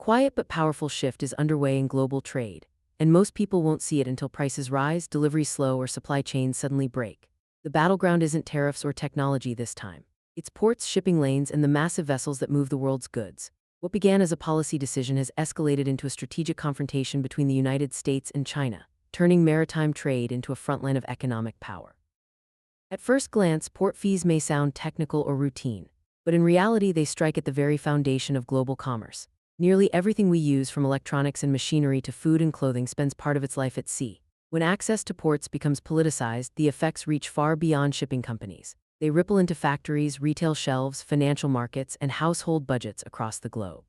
quiet but powerful shift is underway in global trade, and most people won't see it until prices rise, deliveries slow, or supply chains suddenly break. The battleground isn't tariffs or technology this time. It's ports, shipping lanes, and the massive vessels that move the world's goods. What began as a policy decision has escalated into a strategic confrontation between the United States and China, turning maritime trade into a frontline of economic power. At first glance, port fees may sound technical or routine, but in reality they strike at the very foundation of global commerce. Nearly everything we use, from electronics and machinery to food and clothing, spends part of its life at sea. When access to ports becomes politicized, the effects reach far beyond shipping companies. They ripple into factories, retail shelves, financial markets, and household budgets across the globe.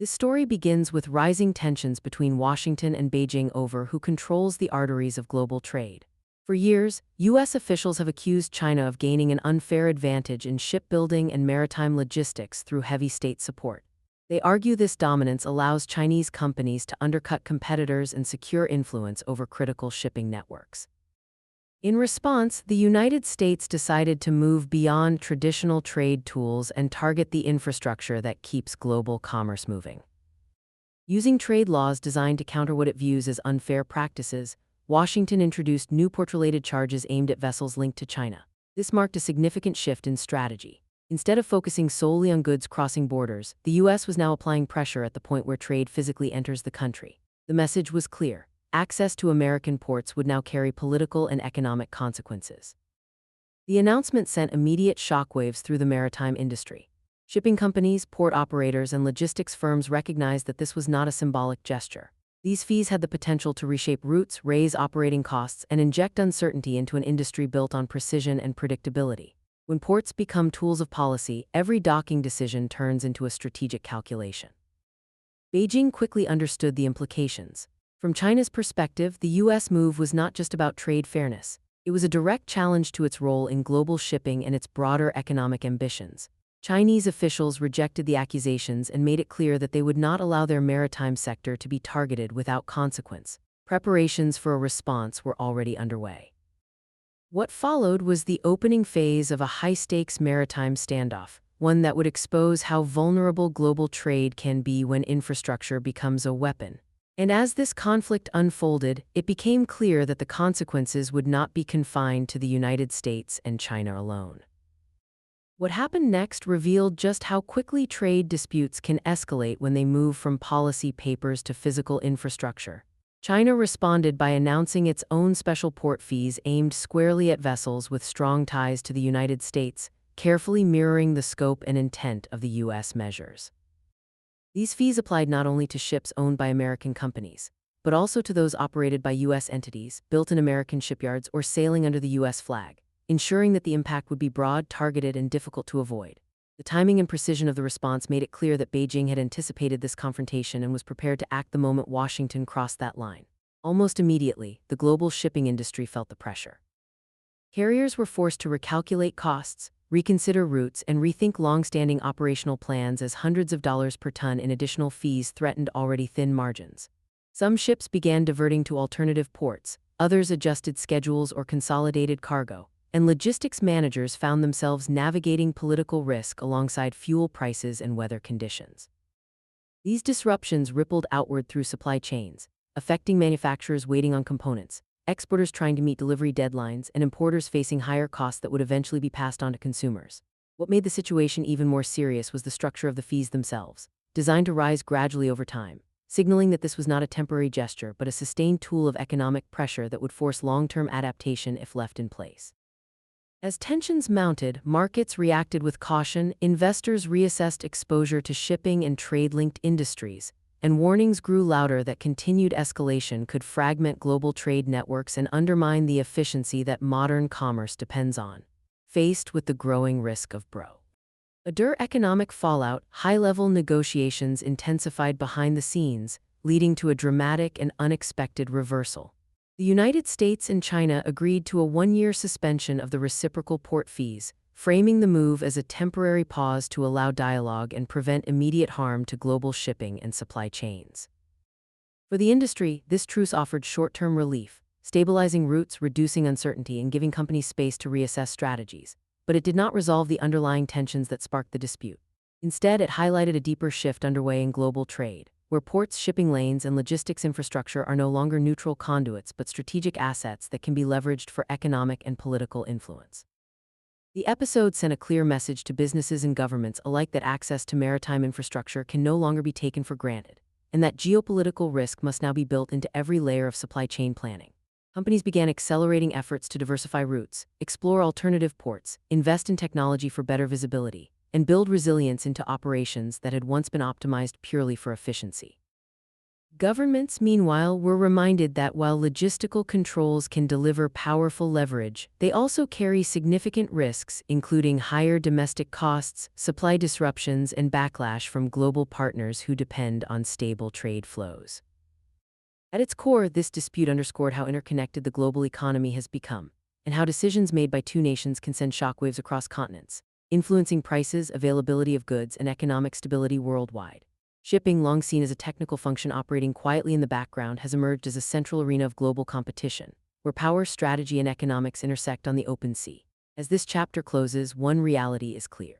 This story begins with rising tensions between Washington and Beijing over who controls the arteries of global trade. For years, U.S. officials have accused China of gaining an unfair advantage in shipbuilding and maritime logistics through heavy state support. They argue this dominance allows Chinese companies to undercut competitors and secure influence over critical shipping networks. In response, the United States decided to move beyond traditional trade tools and target the infrastructure that keeps global commerce moving. Using trade laws designed to counter what it views as unfair practices, Washington introduced new port-related charges aimed at vessels linked to China. This marked a significant shift in strategy. Instead of focusing solely on goods crossing borders, the U.S. was now applying pressure at the point where trade physically enters the country. The message was clear: access to American ports would now carry political and economic consequences. The announcement sent immediate shockwaves through the maritime industry. Shipping companies, port operators, and logistics firms recognized that this was not a symbolic gesture. These fees had the potential to reshape routes, raise operating costs, and inject uncertainty into an industry built on precision and predictability. When ports become tools of policy, every docking decision turns into a strategic calculation. Beijing quickly understood the implications. From China's perspective, the U.S. move was not just about trade fairness. It was a direct challenge to its role in global shipping and its broader economic ambitions. Chinese officials rejected the accusations and made it clear that they would not allow their maritime sector to be targeted without consequence. Preparations for a response were already underway. What followed was the opening phase of a high-stakes maritime standoff, one that would expose how vulnerable global trade can be when infrastructure becomes a weapon. And as this conflict unfolded, it became clear that the consequences would not be confined to the United States and China alone. What happened next revealed just how quickly trade disputes can escalate when they move from policy papers to physical infrastructure. China responded by announcing its own special port fees aimed squarely at vessels with strong ties to the United States, carefully mirroring the scope and intent of the U.S. measures. These fees applied not only to ships owned by American companies, but also to those operated by U.S. entities, built in American shipyards, or sailing under the U.S. flag, ensuring that the impact would be broad, targeted, and difficult to avoid. The timing and precision of the response made it clear that Beijing had anticipated this confrontation and was prepared to act the moment Washington crossed that line. Almost immediately, the global shipping industry felt the pressure. Carriers were forced to recalculate costs, reconsider routes, and rethink long-standing operational plans as hundreds of dollars per ton in additional fees threatened already thin margins. Some ships began diverting to alternative ports, others adjusted schedules or consolidated cargo, and logistics managers found themselves navigating political risk alongside fuel prices and weather conditions. These disruptions rippled outward through supply chains, affecting manufacturers waiting on components, exporters trying to meet delivery deadlines, and importers facing higher costs that would eventually be passed on to consumers. What made the situation even more serious was the structure of the fees themselves, designed to rise gradually over time, signaling that this was not a temporary gesture but a sustained tool of economic pressure that would force long-term adaptation if left in place. As tensions mounted, markets reacted with caution, investors reassessed exposure to shipping and trade-linked industries, and warnings grew louder that continued escalation could fragment global trade networks and undermine the efficiency that modern commerce depends on. Faced with the growing risk of broader economic fallout, high-level negotiations intensified behind the scenes, leading to a dramatic and unexpected reversal. The United States and China agreed to a one-year suspension of the reciprocal port fees, framing the move as a temporary pause to allow dialogue and prevent immediate harm to global shipping and supply chains. For the industry, this truce offered short-term relief, stabilizing routes, reducing uncertainty, and giving companies space to reassess strategies, but it did not resolve the underlying tensions that sparked the dispute. Instead, it highlighted a deeper shift underway in global trade, where ports, shipping lanes, and logistics infrastructure are no longer neutral conduits but strategic assets that can be leveraged for economic and political influence. The episode sent a clear message to businesses and governments alike that access to maritime infrastructure can no longer be taken for granted, and that geopolitical risk must now be built into every layer of supply chain planning. Companies began accelerating efforts to diversify routes, explore alternative ports, invest in technology for better visibility, and build resilience into operations that had once been optimized purely for efficiency. Governments, meanwhile, were reminded that while logistical controls can deliver powerful leverage, they also carry significant risks, including higher domestic costs, supply disruptions, and backlash from global partners who depend on stable trade flows. At its core, this dispute underscored how interconnected the global economy has become, and how decisions made by two nations can send shockwaves across continents, influencing prices, availability of goods, and economic stability worldwide. Shipping, long seen as a technical function operating quietly in the background, has emerged as a central arena of global competition, where power, strategy, and economics intersect on the open sea. As this chapter closes, one reality is clear.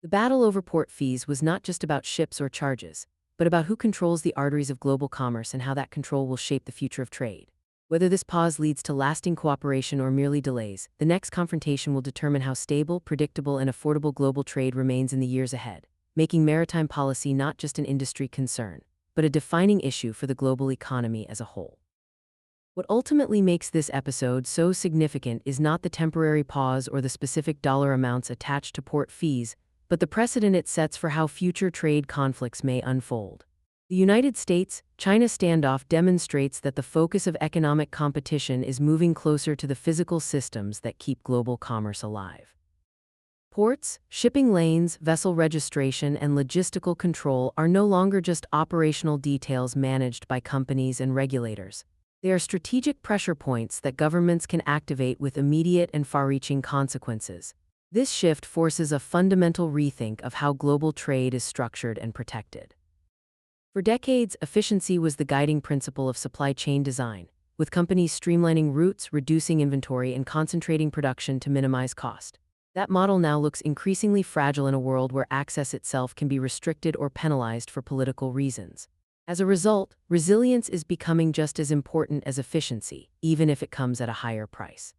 The battle over port fees was not just about ships or charges, but about who controls the arteries of global commerce and how that control will shape the future of trade. Whether this pause leads to lasting cooperation or merely delays, the next confrontation will determine how stable, predictable, and affordable global trade remains in the years ahead, making maritime policy not just an industry concern, but a defining issue for the global economy as a whole. What ultimately makes this episode so significant is not the temporary pause or the specific dollar amounts attached to port fees, but the precedent it sets for how future trade conflicts may unfold. The United States-China standoff demonstrates that the focus of economic competition is moving closer to the physical systems that keep global commerce alive. Ports, shipping lanes, vessel registration, and logistical control are no longer just operational details managed by companies and regulators. They are strategic pressure points that governments can activate with immediate and far-reaching consequences. This shift forces a fundamental rethink of how global trade is structured and protected. For decades, efficiency was the guiding principle of supply chain design, with companies streamlining routes, reducing inventory, and concentrating production to minimize cost. That model now looks increasingly fragile in a world where access itself can be restricted or penalized for political reasons. As a result, resilience is becoming just as important as efficiency, even if it comes at a higher price.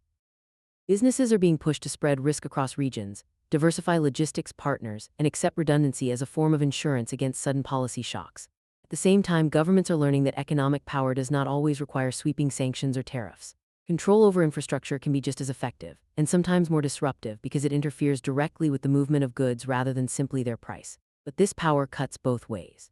Businesses are being pushed to spread risk across regions, diversify logistics partners, and accept redundancy as a form of insurance against sudden policy shocks. At the same time, governments are learning that economic power does not always require sweeping sanctions or tariffs. Control over infrastructure can be just as effective, and sometimes more disruptive because it interferes directly with the movement of goods rather than simply their price. But this power cuts both ways.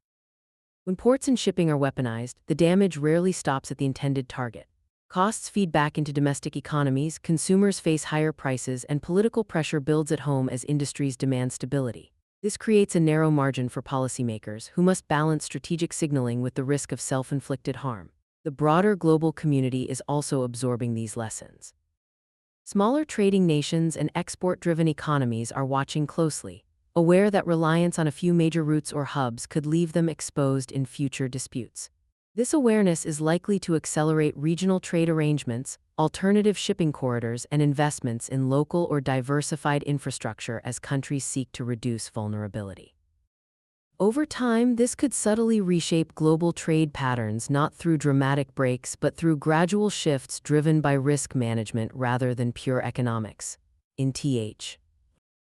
When ports and shipping are weaponized, the damage rarely stops at the intended target. Costs feed back into domestic economies, consumers face higher prices, and political pressure builds at home as industries demand stability. This creates a narrow margin for policymakers who must balance strategic signaling with the risk of self-inflicted harm. The broader global community is also absorbing these lessons. Smaller trading nations and export-driven economies are watching closely, aware that reliance on a few major routes or hubs could leave them exposed in future disputes. This awareness is likely to accelerate regional trade arrangements, alternative shipping corridors, and investments in local or diversified infrastructure as countries seek to reduce vulnerability. Over time, this could subtly reshape global trade patterns not through dramatic breaks but through gradual shifts driven by risk management rather than pure economics. In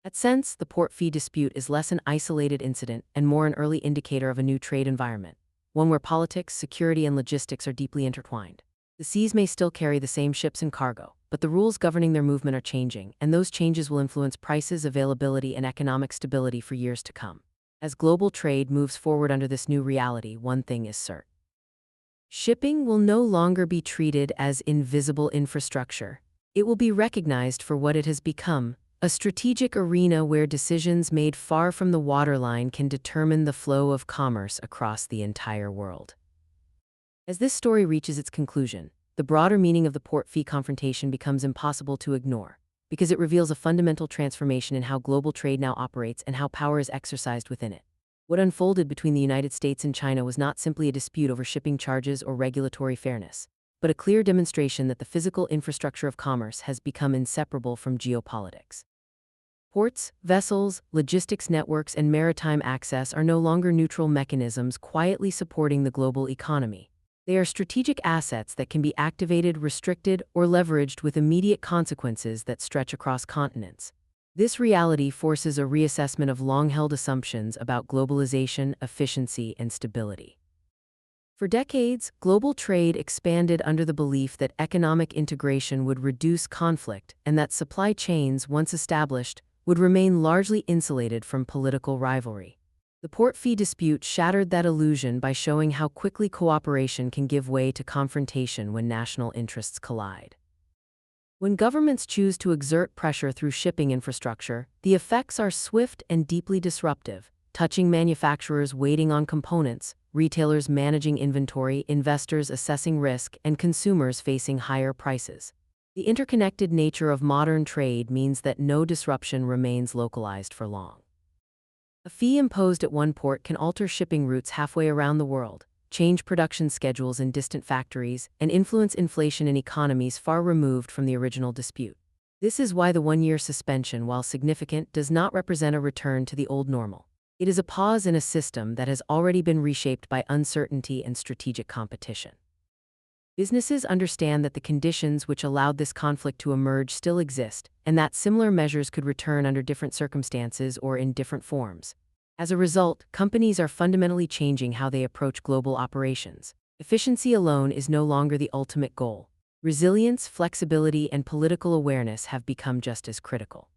that sense, the port fee dispute is less an isolated incident and more an early indicator of a new trade environment, one where politics, security, and logistics are deeply intertwined. The seas may still carry the same ships and cargo, but the rules governing their movement are changing, and those changes will influence prices, availability, and economic stability for years to come. As global trade moves forward under this new reality, one thing is certain. Shipping will no longer be treated as invisible infrastructure. It will be recognized for what it has become, a strategic arena where decisions made far from the waterline can determine the flow of commerce across the entire world. As this story reaches its conclusion, the broader meaning of the port fee confrontation becomes impossible to ignore, because it reveals a fundamental transformation in how global trade now operates and how power is exercised within it. What unfolded between the United States and China was not simply a dispute over shipping charges or regulatory fairness, but a clear demonstration that the physical infrastructure of commerce has become inseparable from geopolitics. Ports, vessels, logistics networks, and maritime access are no longer neutral mechanisms quietly supporting the global economy. They are strategic assets that can be activated, restricted, or leveraged with immediate consequences that stretch across continents. This reality forces a reassessment of long-held assumptions about globalization, efficiency, and stability. For decades, global trade expanded under the belief that economic integration would reduce conflict and that supply chains, once established, would remain largely insulated from political rivalry. The port fee dispute shattered that illusion by showing how quickly cooperation can give way to confrontation when national interests collide. When governments choose to exert pressure through shipping infrastructure, the effects are swift and deeply disruptive, touching manufacturers waiting on components, retailers managing inventory, investors assessing risk, and consumers facing higher prices. The interconnected nature of modern trade means that no disruption remains localized for long. A fee imposed at one port can alter shipping routes halfway around the world, change production schedules in distant factories, and influence inflation in economies far removed from the original dispute. This is why the one-year suspension, while significant, does not represent a return to the old normal. It is a pause in a system that has already been reshaped by uncertainty and strategic competition. Businesses understand that the conditions which allowed this conflict to emerge still exist, and that similar measures could return under different circumstances or in different forms. As a result, companies are fundamentally changing how they approach global operations. Efficiency alone is no longer the ultimate goal. Resilience, flexibility, and political awareness have become just as critical.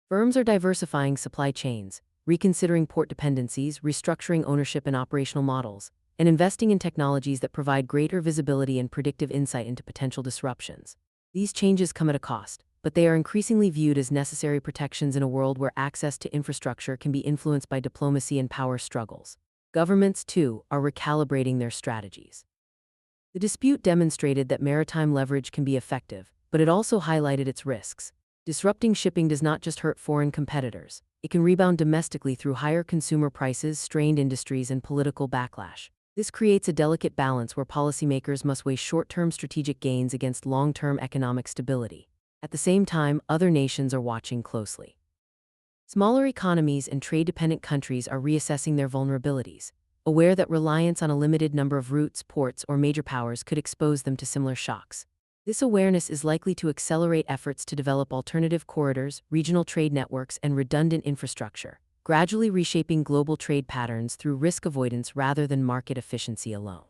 Firms are diversifying supply chains, reconsidering port dependencies, restructuring ownership and operational models, and investing in technologies that provide greater visibility and predictive insight into potential disruptions. These changes come at a cost, but they are increasingly viewed as necessary protections in a world where access to infrastructure can be influenced by diplomacy and power struggles. Governments, too, are recalibrating their strategies. The dispute demonstrated that maritime leverage can be effective, but it also highlighted its risks. Disrupting shipping does not just hurt foreign competitors. It can rebound domestically through higher consumer prices, strained industries, and political backlash. This creates a delicate balance where policymakers must weigh short-term strategic gains against long-term economic stability. At the same time, other nations are watching closely. Smaller economies and trade-dependent countries are reassessing their vulnerabilities, aware that reliance on a limited number of routes, ports, or major powers could expose them to similar shocks. This awareness is likely to accelerate efforts to develop alternative corridors, regional trade networks, and redundant infrastructure, gradually reshaping global trade patterns through risk avoidance rather than market efficiency alone.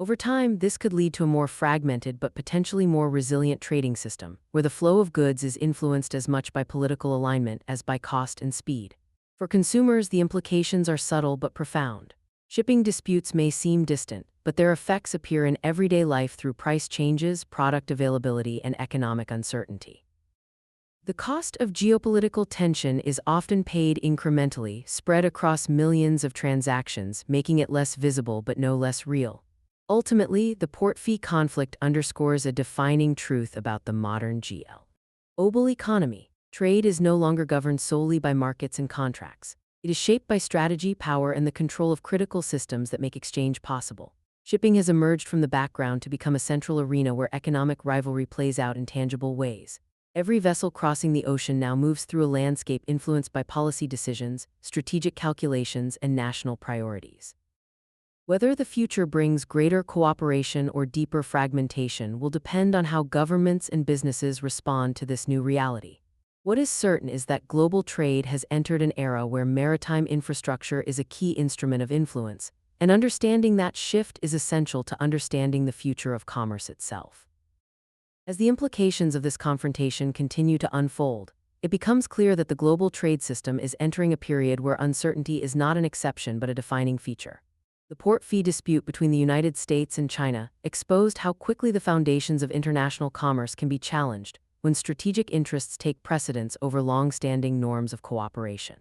Over time, this could lead to a more fragmented but potentially more resilient trading system, where the flow of goods is influenced as much by political alignment as by cost and speed. For consumers, the implications are subtle but profound. Shipping disputes may seem distant, but their effects appear in everyday life through price changes, product availability, and economic uncertainty. The cost of geopolitical tension is often paid incrementally, spread across millions of transactions, making it less visible but no less real. Ultimately, the port fee conflict underscores a defining truth about the modern global economy. Trade is no longer governed solely by markets and contracts. It is shaped by strategy, power, and the control of critical systems that make exchange possible. Shipping has emerged from the background to become a central arena where economic rivalry plays out in tangible ways. Every vessel crossing the ocean now moves through a landscape influenced by policy decisions, strategic calculations, and national priorities. Whether the future brings greater cooperation or deeper fragmentation will depend on how governments and businesses respond to this new reality. What is certain is that global trade has entered an era where maritime infrastructure is a key instrument of influence, and understanding that shift is essential to understanding the future of commerce itself. As the implications of this confrontation continue to unfold, it becomes clear that the global trade system is entering a period where uncertainty is not an exception but a defining feature. The port fee dispute between the United States and China exposed how quickly the foundations of international commerce can be challenged when strategic interests take precedence over long-standing norms of cooperation.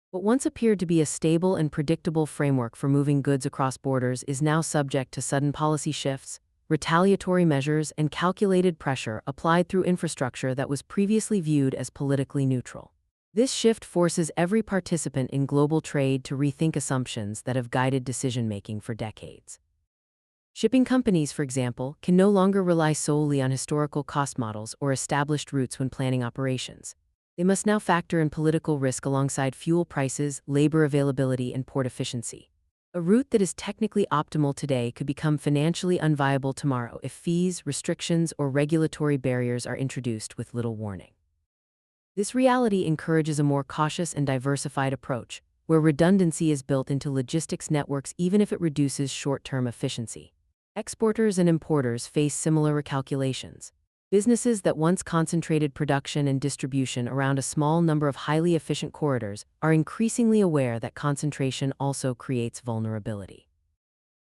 What once appeared to be a stable and predictable framework for moving goods across borders is now subject to sudden policy shifts, retaliatory measures, and calculated pressure applied through infrastructure that was previously viewed as politically neutral. This shift forces every participant in global trade to rethink assumptions that have guided decision-making for decades. Shipping companies, for example, can no longer rely solely on historical cost models or established routes when planning operations. They must now factor in political risk alongside fuel prices, labor availability, and port efficiency. A route that is technically optimal today could become financially unviable tomorrow if fees, restrictions, or regulatory barriers are introduced with little warning. This reality encourages a more cautious and diversified approach, where redundancy is built into logistics networks even if it reduces short-term efficiency. Exporters and importers face similar recalculations. Businesses that once concentrated production and distribution around a small number of highly efficient corridors are increasingly aware that concentration also creates vulnerability.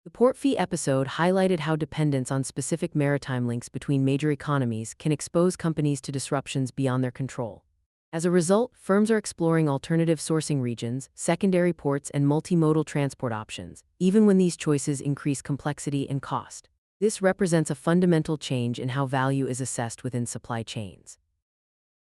The port fee episode highlighted how dependence on specific maritime links between major economies can expose companies to disruptions beyond their control. As a result, firms are exploring alternative sourcing regions, secondary ports, and multimodal transport options, even when these choices increase complexity and cost. This represents a fundamental change in how value is assessed within supply chains.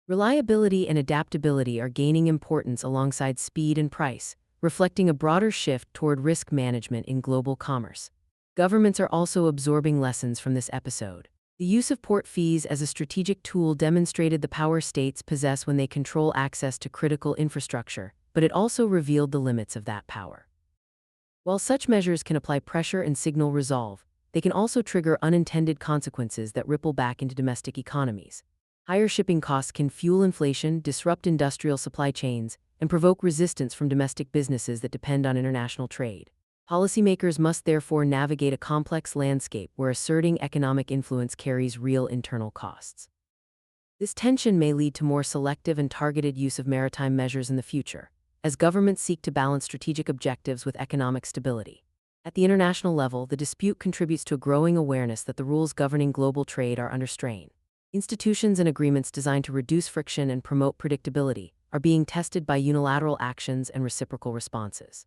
Reliability and adaptability are gaining importance alongside speed and price, reflecting a broader shift toward risk management in global commerce. Governments are also absorbing lessons from this episode. The use of port fees as a strategic tool demonstrated the power states possess when they control access to critical infrastructure, but it also revealed the limits of that power. While such measures can apply pressure and signal resolve, they can also trigger unintended consequences that ripple back into domestic economies. Higher shipping costs can fuel inflation, disrupt industrial supply chains, and provoke resistance from domestic businesses that depend on international trade. Policymakers must therefore navigate a complex landscape where asserting economic influence carries real internal costs. This tension may lead to more selective and targeted use of maritime measures in the future, as governments seek to balance strategic objectives with economic stability. At the international level, the dispute contributes to a growing awareness that the rules governing global trade are under strain. Institutions and agreements designed to reduce friction and promote predictability are being tested by unilateral actions and reciprocal responses.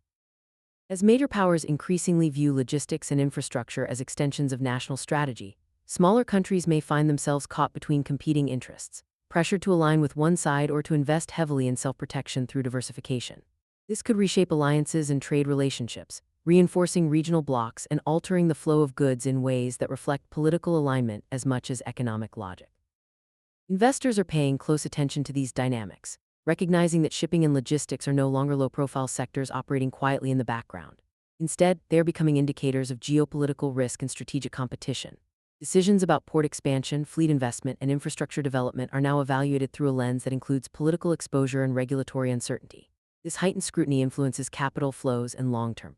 As major powers increasingly view logistics and infrastructure as extensions of national strategy, smaller countries may find themselves caught between competing interests, pressured to align with one side or to invest heavily in self-protection through diversification. This could reshape alliances and trade relationships, reinforcing regional blocs and altering the flow of goods in ways that reflect political alignment as much as economic logic. Investors are paying close attention to these dynamics, recognizing that shipping and logistics are no longer low-profile sectors operating quietly in the background. Instead, they are becoming indicators of geopolitical risk and strategic competition. Decisions about port expansion, fleet investment, and infrastructure development are now evaluated through a lens that includes political exposure and regulatory uncertainty. This heightened scrutiny influences capital flows and long-term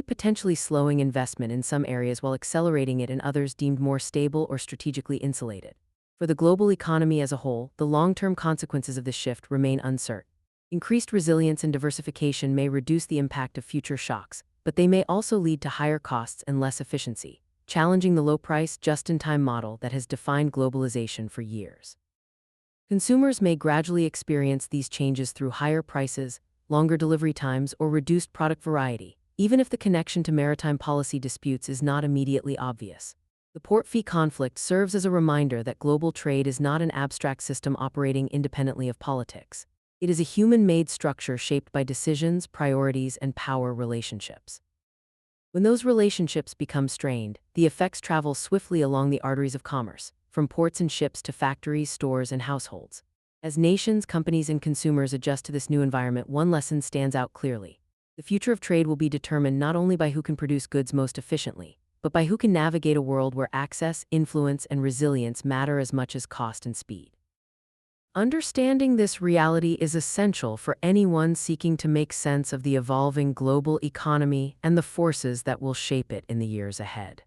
potentially slowing investment in some areas while accelerating it in others deemed more stable or strategically insulated. For the global economy as a whole, the long-term consequences of this shift remain uncertain. Increased resilience and diversification may reduce the impact of future shocks, but they may also lead to higher costs and less efficiency, challenging the low-price, just-in-time model that has defined globalization for years. Consumers may gradually experience these changes through higher prices, longer delivery times, or reduced product variety, even if the connection to maritime policy disputes is not immediately obvious. The port fee conflict serves as a reminder that global trade is not an abstract system operating independently of politics. It is a human-made structure shaped by decisions, priorities, and power relationships. When those relationships become strained, the effects travel swiftly along the arteries of commerce, from ports and ships to factories, stores, and households. As nations, companies, and consumers adjust to this new environment, one lesson stands out clearly. The future of trade will be determined not only by who can produce goods most efficiently, but by who can navigate a world where access, influence, and resilience matter as much as cost and speed. Understanding this reality is essential for anyone seeking to make sense of the evolving global economy and the forces that will shape it in the years ahead.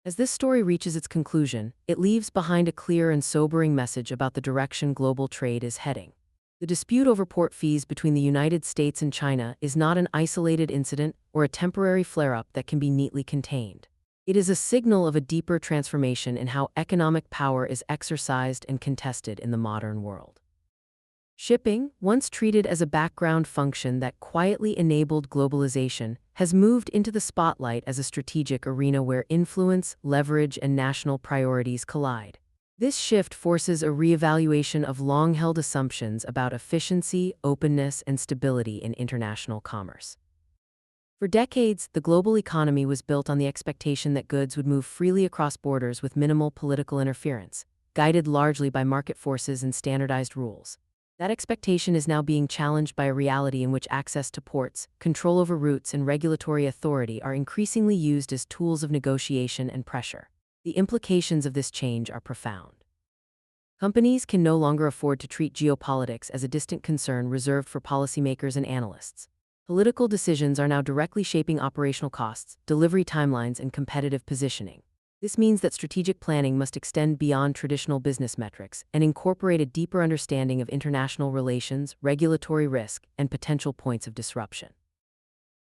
As this story reaches its conclusion, it leaves behind a clear and sobering message about the direction global trade is heading. The dispute over port fees between the United States and China is not an isolated incident or a temporary flare-up that can be neatly contained. It is a signal of a deeper transformation in how economic power is exercised and contested in the modern world. Shipping, once treated as a background function that quietly enabled globalization, has moved into the spotlight as a strategic arena where influence, leverage, and national priorities collide. This shift forces a reevaluation of long-held assumptions about efficiency, openness, and stability in international commerce. For decades, the global economy was built on the expectation that goods would move freely across borders with minimal political interference. guided largely by market forces and standardized rules. That expectation is now being challenged by a reality in which access to ports, control over routes, and regulatory authority are increasingly used as tools of negotiation and pressure. The implications of this change are profound. Companies can no longer afford to treat geopolitics as a distant concern reserved for policymakers and analysts. Political decisions are now directly shaping operational costs, delivery timelines, and competitive positioning. This means that strategic planning must extend beyond traditional business metrics and incorporate a deeper understanding of international relations, regulatory risk, and potential points of disruption.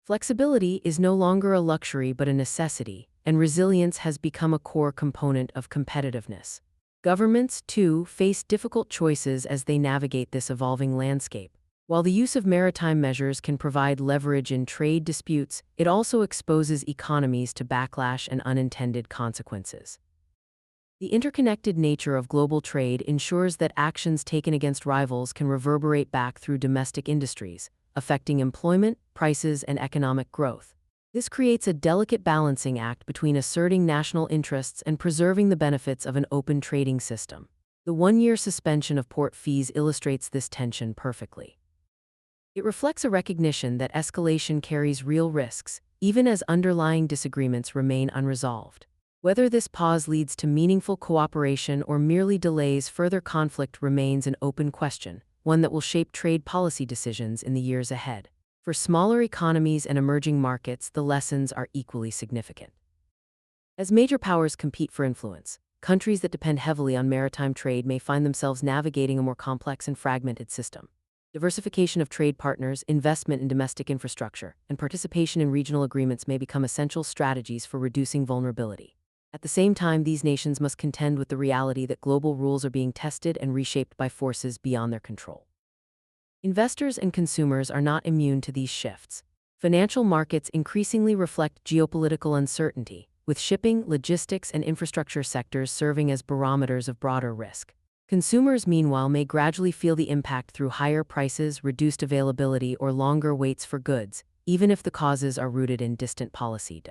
Flexibility is no longer a luxury but a necessity, and resilience has become a core component of competitiveness. Governments, too, face difficult choices as they navigate this evolving landscape. While the use of maritime measures can provide leverage in trade disputes, it also exposes economies to backlash and unintended consequences. The interconnected nature of global trade ensures that actions taken against rivals can reverberate back through domestic industries, affecting employment, prices, and economic growth. This creates a delicate balancing act between asserting national interests and preserving the benefits of an open trading system. The one-year suspension of port fees illustrates this tension perfectly. It reflects a recognition that escalation carries real risks, even as underlying disagreements remain unresolved. Whether this pause leads to meaningful cooperation or merely delays further conflict remains an open question, one that will shape trade policy decisions in the years ahead. For smaller economies and emerging markets, the lessons are equally significant. As major powers compete for influence, countries that depend heavily on maritime trade may find themselves navigating a more complex and fragmented system. Diversification of trade partners, investment in domestic infrastructure, and participation in regional agreements may become essential strategies for reducing vulnerability. At the same time, these nations must contend with the reality that global rules are being tested and reshaped by forces beyond their control. Investors and consumers are not immune to these shifts. Financial markets increasingly reflect geopolitical uncertainty, with shipping, logistics, and infrastructure sectors serving as barometers of broader risk. Consumers, meanwhile, may gradually feel the impact through higher prices, reduced availability, or longer waits for goods, even if the causes are rooted in distant policy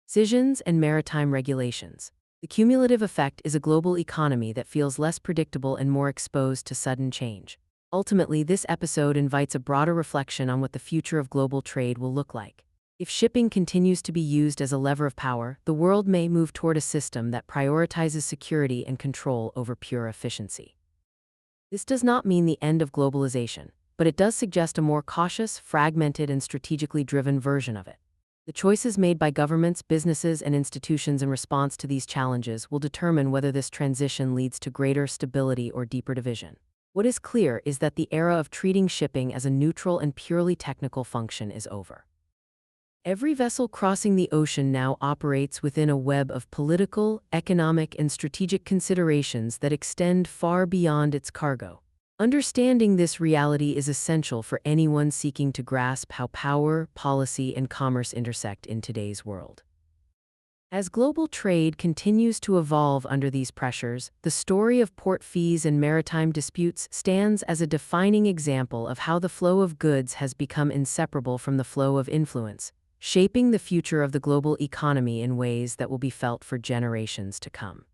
decisions and maritime regulations. The cumulative effect is a global economy that feels less predictable and more exposed to sudden change. Ultimately, this episode invites a broader reflection on what the future of global trade will look like. If shipping continues to be used as a lever of power, the world may move toward a system that prioritizes security and control over pure efficiency. This does not mean the end of globalization, but it does suggest a more cautious, fragmented, and strategically driven version of it. The choices made by governments, businesses, and institutions in response to these challenges will determine whether this transition leads to greater stability or deeper division. What is clear is that the era of treating shipping as a neutral and purely technical function is over. Every vessel crossing the ocean now operates within a web of political, economic, and strategic considerations that extend far beyond its cargo. Understanding this reality is essential for anyone seeking to grasp how power, policy, and commerce intersect in today's world. As global trade continues to evolve under these pressures, the story of port fees and maritime disputes stands as a defining example of how the flow of goods has become inseparable from the flow of influence, shaping the future of the global economy in ways that will be felt for generations to come.